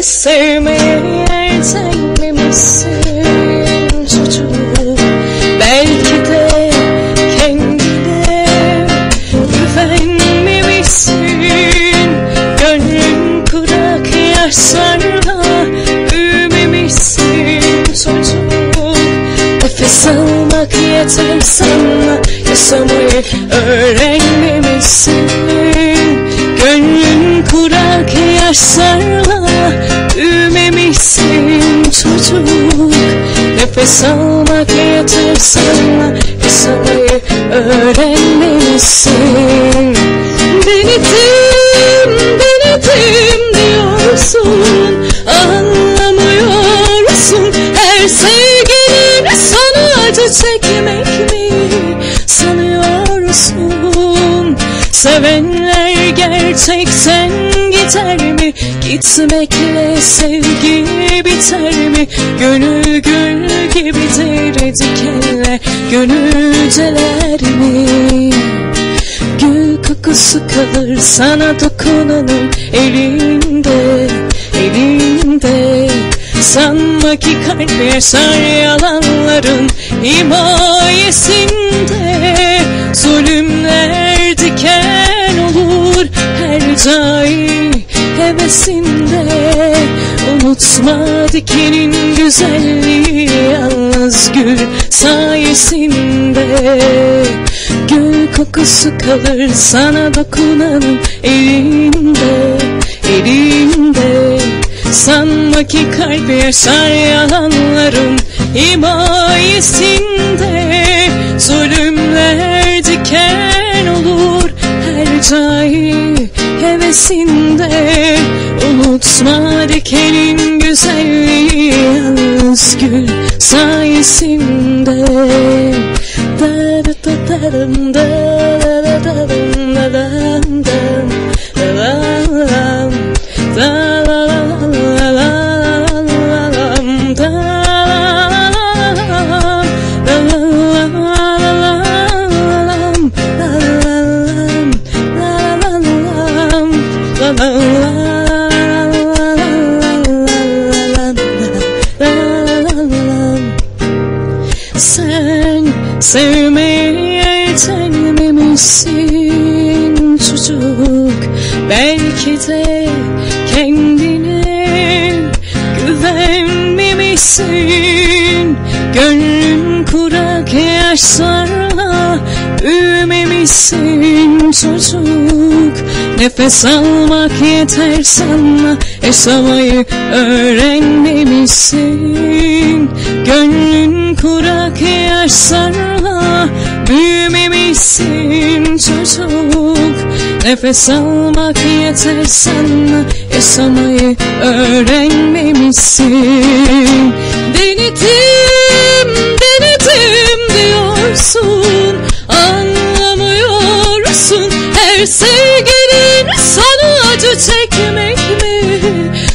sevmeye yeltenmemişsin çocuk. Belki de kendine güvenmemişsin. Gönlün kurak yaşlarla büyümemişsin çocuk. Nefes almak yeter sana, yaşamayı öğrenmemişsin. Gönlün kurak yaşlarla büyümemişsin çocuk. Nefes almak yeter sana, yaşamayı öğrenmemişsin. Denedim, denedim diyorsun, anlamıyorsun. Her sevgilini sana acı çekmek mi sanıyorsun? Sevenler gerçekten gider mi? Gitmekle sevgi biter mi? Gönül gül gibidir, dikenler gönülceler mi? Gül kokusu kalır sana dokunanın elinde, elinde. Sanma ki kalp yaşar yalanların himayesinde. Zulümler diken olur her cai hevesinde. Unutma dikenin güzelliği yalnız gül sayesinde. Gül kokusu kalır sana dokunanın elinde, elinde. Sanma ki kalp yaşar yalanların himayesinde. Zulümler diken olur her cai hevesinde. Unutma dikenin güzelliği yalnız gül sayesinde. Sen sevmeye yeltenmemişsin çocuk. Belki de kendine güvenmemişsin. Gönlün kurak yaşlarla büyümemişsin çocuk. Nefes almak yeter sana, yaşamayı öğrenmemişsin. Gönlün kurak yaşlarla büyümemişsin çocuk. Nefes almak yeter sana, yaşamayı öğrenmemişsin. Denedim, denedim diyorsun, anlamıyorsun. Her sevgilin sana acı çekmek mi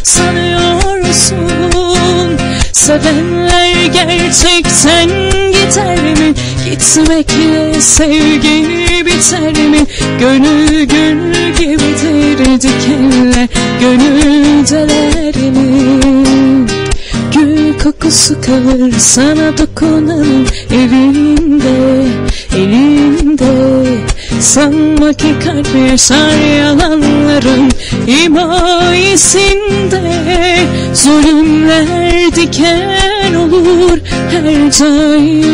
sanıyorsun? Sevenler gerçekten gider mi? Gitmekle sevgi biter mi? Gönül gül gibidir, dikenler gönülceler mi? Gül kokusu kalır sana dokunan elinde, elinde. Sanma ki kalp yaşar yalanların himayesinde. Zulümler diken olur her cai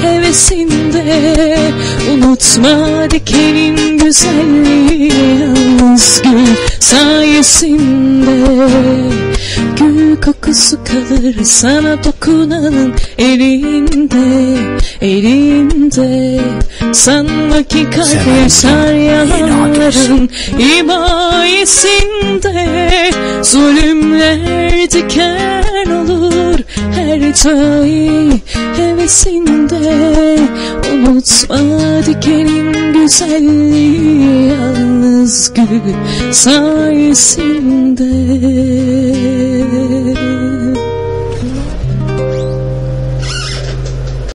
hevesinde. Unutma dikenin güzelliği yalnız gül sayesinde. Gül kokusu kalır sana dokunanın elinde, elinde. Sanma ki kalp yaşar yalanların himayesinde. Zulümler diken olur her cai hevesinde. Unutma dikenin güzelliği yalnız gül sayesinde.